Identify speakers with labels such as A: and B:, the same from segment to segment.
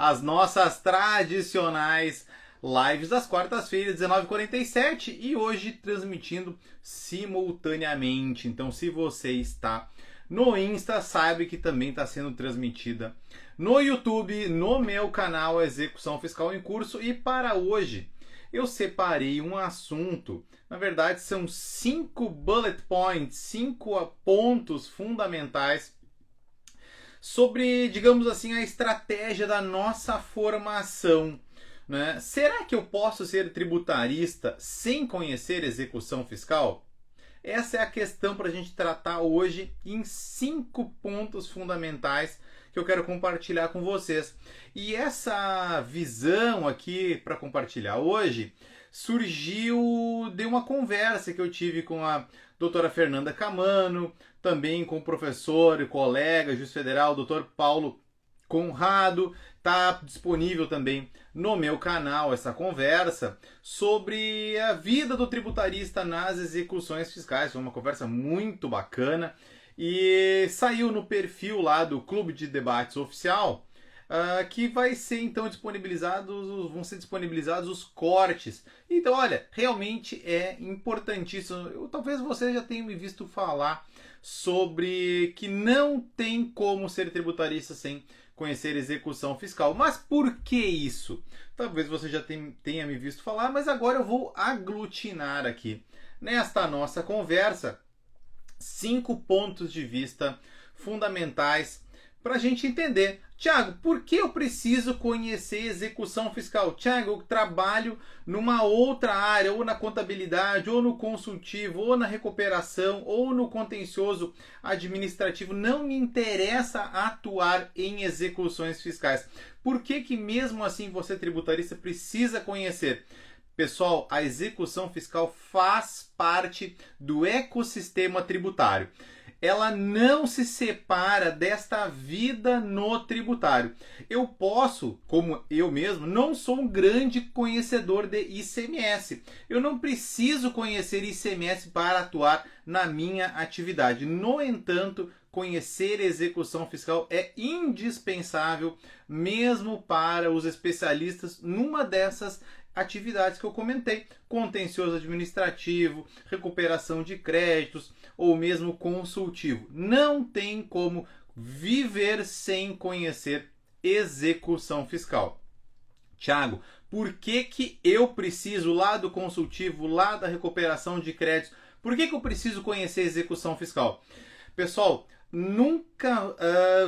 A: as nossas tradicionais lives das quartas-feiras, 19h47, e hoje transmitindo simultaneamente. Então, se você está no Insta, sabe que também está sendo transmitida no YouTube, no meu canal Execução Fiscal em Curso. E para hoje eu separei um assunto, na verdade são 5 bullet points, 5 pontos fundamentais sobre, digamos assim, a estratégia da nossa formação, né? Será que eu posso ser tributarista sem conhecer execução fiscal? Essa é a questão para a gente tratar hoje em 5 pontos fundamentais que eu quero compartilhar com vocês. E essa visão aqui para compartilhar hoje surgiu de uma conversa que eu tive com a doutora Fernanda Camano, também com o professor e colega juiz federal, doutor Paulo Conrado. Está disponível também no meu canal essa conversa sobre a vida do tributarista nas execuções fiscais. Foi uma conversa muito bacana e saiu no perfil lá do Clube de Debates Oficial, que vai ser então vão ser disponibilizados os cortes. Então, olha, realmente é importantíssimo. Talvez você já tenha me visto falar sobre que não tem como ser tributarista sem conhecer execução fiscal. Mas por que isso? Talvez você já tenha me visto falar, mas agora eu vou aglutinar aqui nesta nossa conversa 5 pontos de vista fundamentais para a gente entender. Tiago, por que eu preciso conhecer execução fiscal? Tiago, eu trabalho numa outra área, ou na contabilidade, ou no consultivo, ou na recuperação, ou no contencioso administrativo. Não me interessa atuar em execuções fiscais. Por que mesmo assim você, tributarista, precisa conhecer? Pessoal, a execução fiscal faz parte do ecossistema tributário. Ela não se separa desta vida no tributário. Eu posso, como eu mesmo, não sou um grande conhecedor de ICMS. Eu não preciso conhecer ICMS para atuar na minha atividade. No entanto, conhecer execução fiscal é indispensável mesmo para os especialistas numa dessas atividades que eu comentei: contencioso administrativo, recuperação de créditos ou mesmo consultivo. Não tem como viver sem conhecer execução fiscal. Tiago, por que eu preciso lá do consultivo, lá da recuperação de créditos? Por que eu preciso conhecer execução fiscal? Pessoal, nunca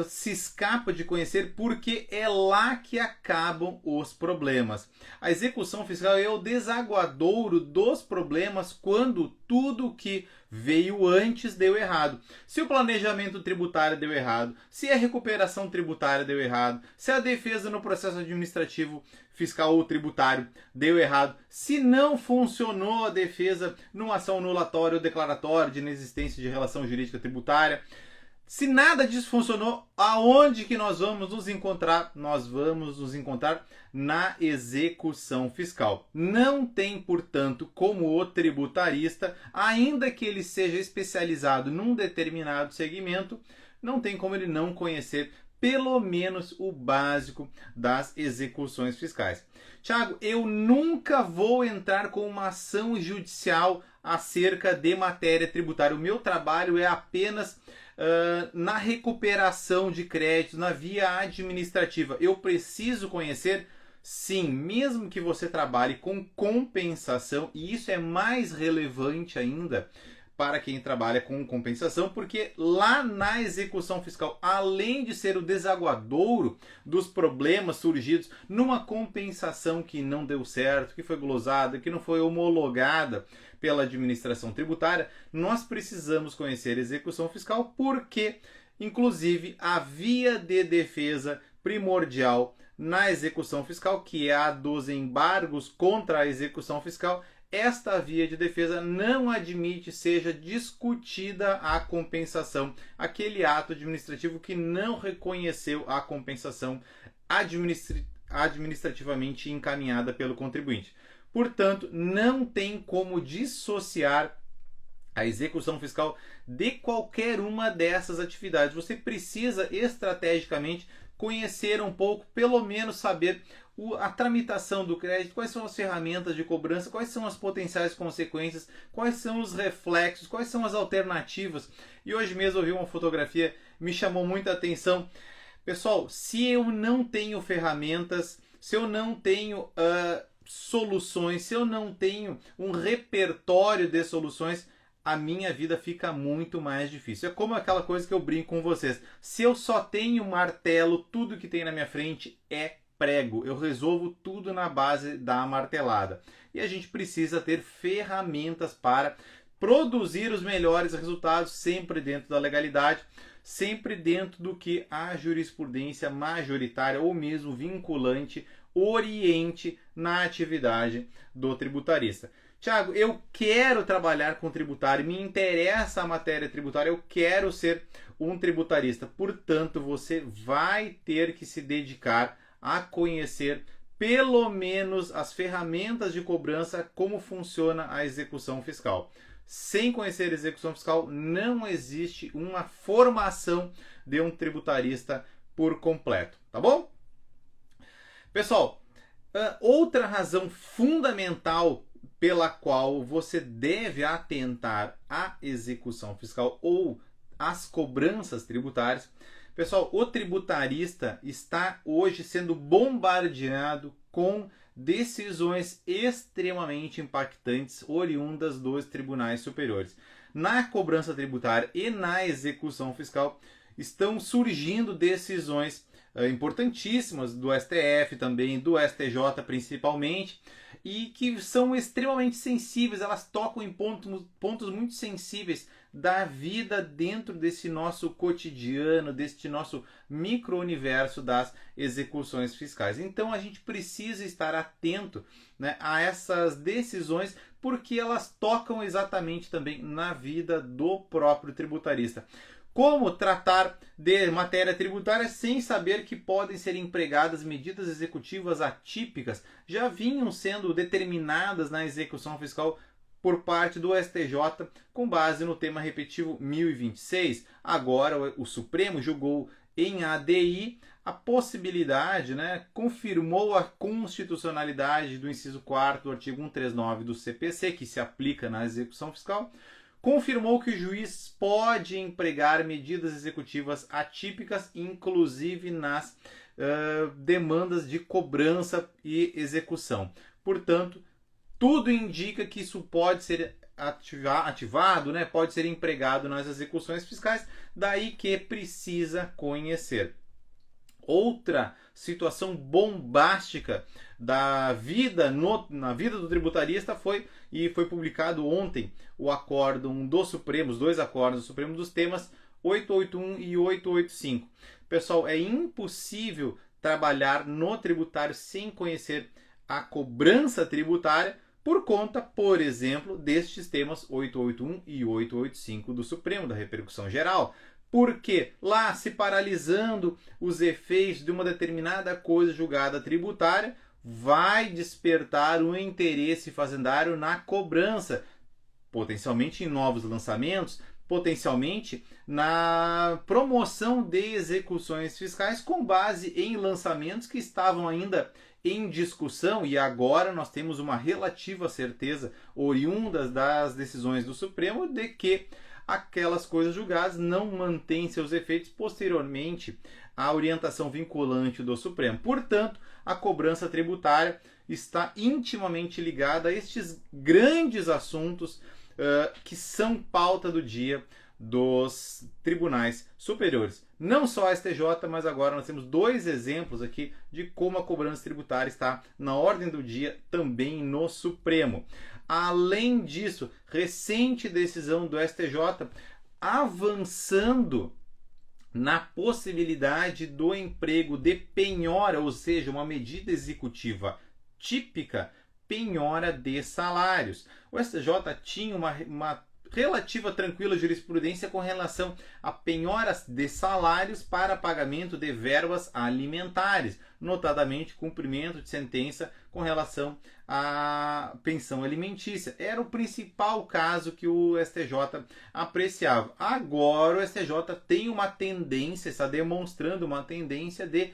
A: se escapa de conhecer, porque é lá que acabam os problemas. A execução fiscal é o desaguadouro dos problemas quando tudo que veio antes deu errado. Se o planejamento tributário deu errado, se a recuperação tributária deu errado, se a defesa no processo administrativo fiscal ou tributário deu errado, se não funcionou a defesa numa ação anulatória ou declaratória de inexistência de relação jurídica tributária, se nada disso funcionou, aonde que nós vamos nos encontrar? Nós vamos nos encontrar na execução fiscal. Não tem, portanto, como o tributarista, ainda que ele seja especializado num determinado segmento, não tem como ele não conhecer pelo menos o básico das execuções fiscais. Tiago, eu nunca vou entrar com uma ação judicial acerca de matéria tributária. O meu trabalho é apenas na recuperação de créditos, na via administrativa. Eu preciso conhecer? Sim, mesmo que você trabalhe com compensação, e isso é mais relevante ainda para quem trabalha com compensação, porque lá na execução fiscal, além de ser o desaguadouro dos problemas surgidos numa compensação que não deu certo, que foi glosada, que não foi homologada pela administração tributária, nós precisamos conhecer execução fiscal, porque, inclusive, a via de defesa primordial na execução fiscal, que é a dos embargos contra a execução fiscal, esta via de defesa não admite seja discutida a compensação, aquele ato administrativo que não reconheceu a compensação administrativamente encaminhada pelo contribuinte. Portanto, não tem como dissociar a execução fiscal de qualquer uma dessas atividades. Você precisa estrategicamente conhecer um pouco, pelo menos saber a tramitação do crédito, quais são as ferramentas de cobrança, quais são as potenciais consequências, quais são os reflexos, quais são as alternativas. E hoje mesmo eu vi uma fotografia, me chamou muita atenção. Pessoal, se eu não tenho ferramentas, se eu não tenho soluções, se eu não tenho um repertório de soluções, a minha vida fica muito mais difícil. É como aquela coisa que eu brinco com vocês. Se eu só tenho martelo, tudo que tem na minha frente é prego. Eu resolvo tudo na base da martelada. E a gente precisa ter ferramentas para produzir os melhores resultados, sempre dentro da legalidade, sempre dentro do que a jurisprudência majoritária ou mesmo vinculante oriente na atividade do tributarista. Tiago, eu quero trabalhar com tributário, me interessa a matéria tributária, eu quero ser um tributarista. Portanto, você vai ter que se dedicar a conhecer pelo menos as ferramentas de cobrança, como funciona a execução fiscal. Sem conhecer a execução fiscal, não existe uma formação de um tributarista por completo, tá bom? Pessoal, outra razão fundamental pela qual você deve atentar à execução fiscal ou às cobranças tributárias. Pessoal, o tributarista está hoje sendo bombardeado com decisões extremamente impactantes oriundas dos tribunais superiores. Na cobrança tributária e na execução fiscal estão surgindo decisões importantíssimas do STF também, do STJ principalmente, e que são extremamente sensíveis, elas tocam em pontos muito sensíveis da vida dentro desse nosso cotidiano, deste nosso micro-universo das execuções fiscais. Então a gente precisa estar atento, né, a essas decisões, porque elas tocam exatamente também na vida do próprio tributarista. Como tratar de matéria tributária sem saber que podem ser empregadas medidas executivas atípicas, já vinham sendo determinadas na execução fiscal por parte do STJ com base no tema repetitivo 1026. Agora o Supremo julgou em ADI a possibilidade, né, confirmou a constitucionalidade do inciso 4º do artigo 139 do CPC, que se aplica na execução fiscal, confirmou que o juiz pode empregar medidas executivas atípicas, inclusive nas demandas de cobrança e execução. Portanto, tudo indica que isso pode ser ativado, né? Pode ser empregado nas execuções fiscais, daí que precisa conhecer. Outra situação bombástica da vida na vida do tributarista foi publicado ontem o acórdão do Supremo, os dois acórdãos do Supremo dos temas 881 e 885. Pessoal, é impossível trabalhar no tributário sem conhecer a cobrança tributária por conta, por exemplo, destes temas 881 e 885 do Supremo, da repercussão geral. Porque lá, se paralisando os efeitos de uma determinada coisa julgada tributária, vai despertar o interesse fazendário na cobrança, potencialmente em novos lançamentos, potencialmente na promoção de execuções fiscais com base em lançamentos que estavam ainda em discussão, e agora nós temos uma relativa certeza oriunda das decisões do Supremo de que aquelas coisas julgadas não mantêm seus efeitos posteriormente à orientação vinculante do Supremo. Portanto, a cobrança tributária está intimamente ligada a estes grandes assuntos que são pauta do dia dos tribunais superiores. Não só a STJ, mas agora nós temos dois exemplos aqui de como a cobrança tributária está na ordem do dia também no Supremo. Além disso, recente decisão do STJ avançando na possibilidade do emprego de penhora, ou seja, uma medida executiva típica, penhora de salários. O STJ tinha uma relativa tranquila jurisprudência com relação a penhoras de salários para pagamento de verbas alimentares, notadamente cumprimento de sentença com relação à pensão alimentícia. Era o principal caso que o STJ apreciava. Agora o STJ tem uma tendência, está demonstrando uma tendência de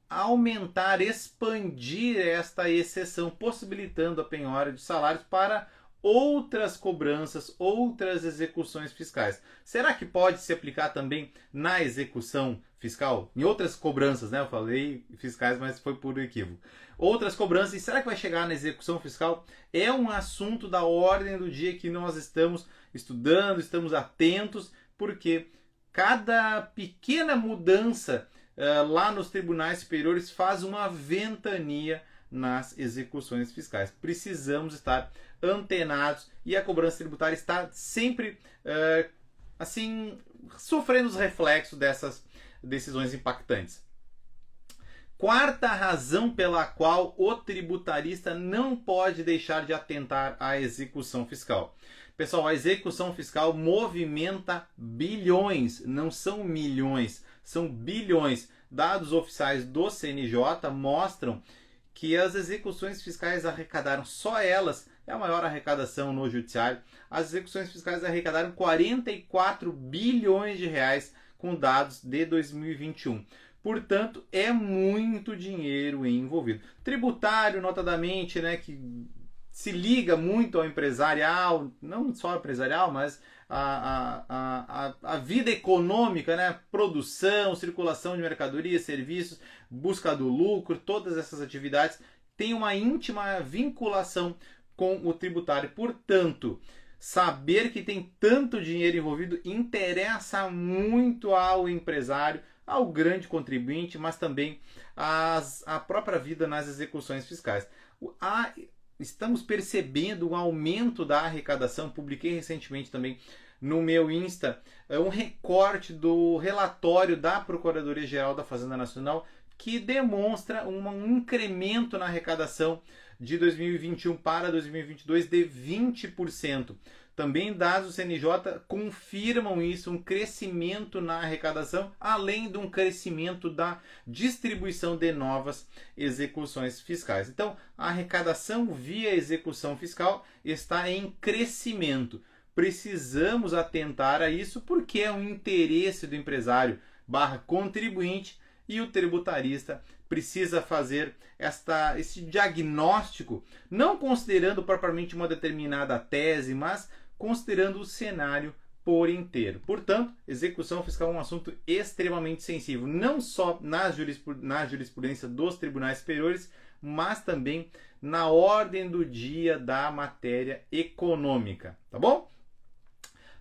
A: aumentar, expandir esta exceção, possibilitando a penhora de salários para outras cobranças, outras execuções fiscais. Será que pode se aplicar também na execução fiscal? Em outras cobranças, né? Eu falei fiscais, mas foi por equívoco. Outras cobranças, e será que vai chegar na execução fiscal? É um assunto da ordem do dia que nós estamos estudando, estamos atentos, porque cada pequena mudança lá nos tribunais superiores faz uma ventania nas execuções fiscais. Precisamos estar antenados e a cobrança tributária está sempre assim sofrendo os reflexos dessas decisões impactantes. Quarta razão pela qual o tributarista não pode deixar de atentar à execução fiscal. Pessoal, a execução fiscal movimenta bilhões, não são milhões, são bilhões. Dados oficiais do CNJ mostram que as execuções fiscais arrecadaram, só elas, é a maior arrecadação no judiciário, as execuções fiscais arrecadaram 44 bilhões de reais com dados de 2021. Portanto, é muito dinheiro envolvido. Tributário, notadamente, né, que se liga muito ao empresarial, não só ao empresarial, mas a vida econômica, né? Produção, circulação de mercadorias, serviços, busca do lucro, todas essas atividades têm uma íntima vinculação com o tributário. Portanto, saber que tem tanto dinheiro envolvido interessa muito ao empresário, ao grande contribuinte, mas também à própria vida nas execuções fiscais. Estamos percebendo um aumento da arrecadação. Publiquei recentemente também no meu Insta um recorte do relatório da Procuradoria-Geral da Fazenda Nacional que demonstra um incremento na arrecadação de 2021 para 2022 de 20%. Também dados do CNJ confirmam isso, um crescimento na arrecadação, além de um crescimento da distribuição de novas execuções fiscais. Então, a arrecadação via execução fiscal está em crescimento. Precisamos atentar a isso porque é um interesse do empresário / contribuinte e o tributarista precisa fazer esse diagnóstico, não considerando propriamente uma determinada tese, mas considerando o cenário por inteiro. Portanto, execução fiscal é um assunto extremamente sensível, não só na jurisprudência dos tribunais superiores, mas também na ordem do dia da matéria econômica, tá bom?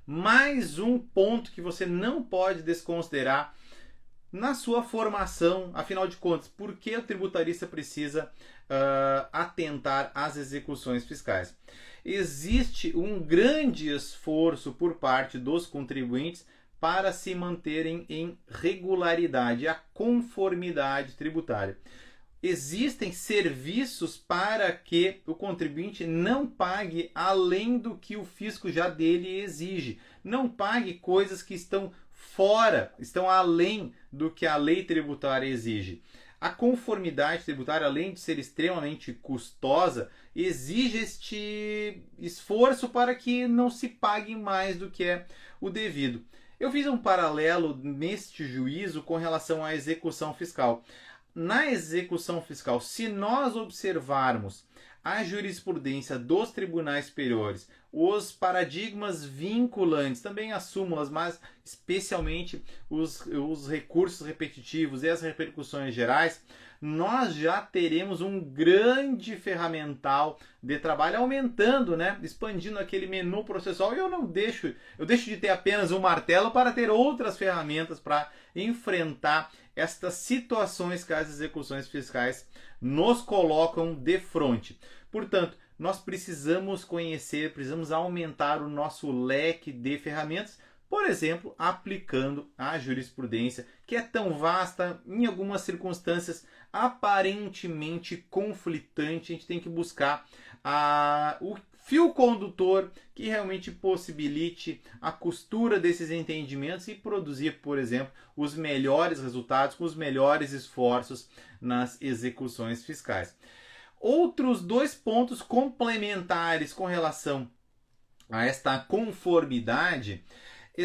A: Mais um ponto que você não pode desconsiderar na sua formação, afinal de contas, por que o tributarista precisa atentar às execuções fiscais? Existe um grande esforço por parte dos contribuintes para se manterem em regularidade, a conformidade tributária. Existem serviços para que o contribuinte não pague além do que o fisco já dele exige. Não pague coisas que estão fora, estão além do que a lei tributária exige. A conformidade tributária, além de ser extremamente custosa, exige este esforço para que não se pague mais do que é o devido. Eu fiz um paralelo neste juízo com relação à execução fiscal. Na execução fiscal, se nós observarmos a jurisprudência dos tribunais superiores, os paradigmas vinculantes, também as súmulas, mas especialmente os recursos repetitivos e as repercussões gerais, nós já teremos um grande ferramental de trabalho aumentando, né? Expandindo aquele menu processual. E eu deixo de ter apenas um martelo para ter outras ferramentas para enfrentar estas situações que as execuções fiscais nos colocam de frente. Portanto, nós precisamos conhecer, precisamos aumentar o nosso leque de ferramentas, por exemplo, aplicando a jurisprudência, que é tão vasta, em algumas circunstâncias aparentemente conflitante. A gente tem que buscar o fio condutor que realmente possibilite a costura desses entendimentos e produzir, por exemplo, os melhores resultados com os melhores esforços nas execuções fiscais. Outros dois pontos complementares com relação a esta conformidade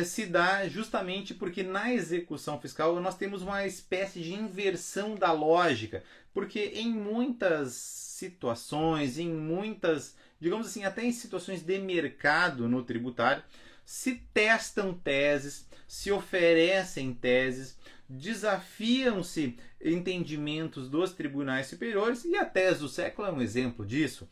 A: se dá justamente porque na execução fiscal nós temos uma espécie de inversão da lógica, porque em muitas situações, em muitas, digamos assim, até em situações de mercado no tributário, se testam teses, se oferecem teses, desafiam-se entendimentos dos tribunais superiores, e a tese do século é um exemplo disso.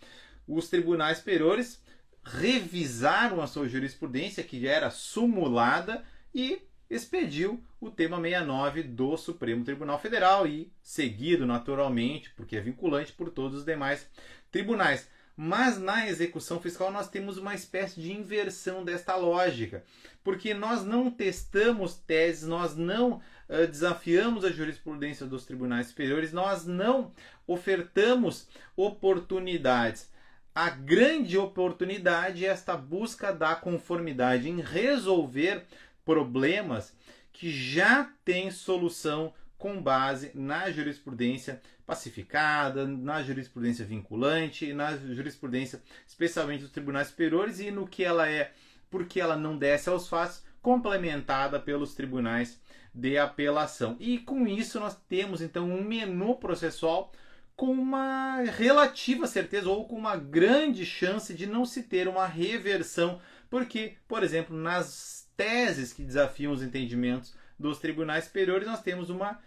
A: Os tribunais superiores revisaram a sua jurisprudência, que já era sumulada, e expediu o tema 69 do Supremo Tribunal Federal e seguido naturalmente, porque é vinculante, por todos os demais tribunais. Mas na execução fiscal nós temos uma espécie de inversão desta lógica, porque nós não testamos teses, nós não desafiamos a jurisprudência dos tribunais superiores, nós não ofertamos oportunidades. A grande oportunidade é esta busca da conformidade, em resolver problemas que já têm solução com base na jurisprudência pacificada, na jurisprudência vinculante, na jurisprudência especialmente dos tribunais superiores e no que ela é, porque ela não desce aos fatos, complementada pelos tribunais de apelação. E com isso nós temos então um menu processual com uma relativa certeza ou com uma grande chance de não se ter uma reversão, porque, por exemplo, nas teses que desafiam os entendimentos dos tribunais superiores, nós temos uma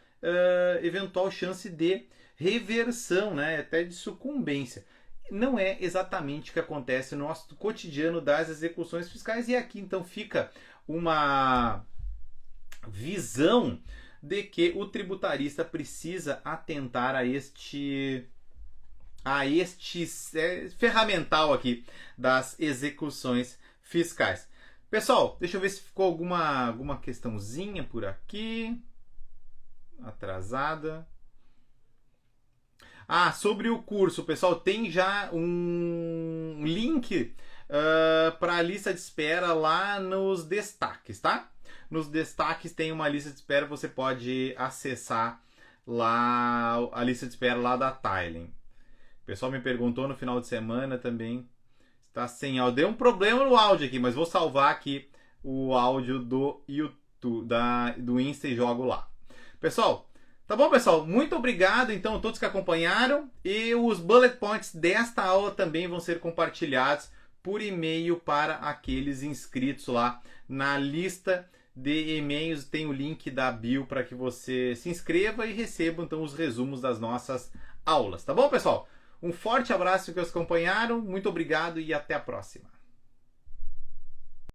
A: eventual chance de reversão, né, até de sucumbência. Não é exatamente o que acontece no nosso cotidiano das execuções fiscais, e aqui então fica uma visão de que o tributarista precisa atentar a este ferramental aqui das execuções fiscais. Pessoal, deixa eu ver se ficou alguma questãozinha por aqui. Atrasada. Sobre o curso, pessoal, tem já um link para a lista de espera lá nos destaques, tá? Nos destaques tem uma lista de espera, você pode acessar lá a lista de espera lá da Thailand. O pessoal me perguntou no final de semana também, está sem áudio. Deu um problema no áudio aqui, mas vou salvar aqui o áudio do YouTube, do Insta e jogo lá. Pessoal, tá bom, pessoal? Muito obrigado, então, a todos que acompanharam. E os bullet points desta aula também vão ser compartilhados por e-mail para aqueles inscritos lá na lista de e-mails. Tem o link da bio para que você se inscreva e receba, então, os resumos das nossas aulas. Tá bom, pessoal? Um forte abraço que os acompanharam. Muito obrigado e até a próxima.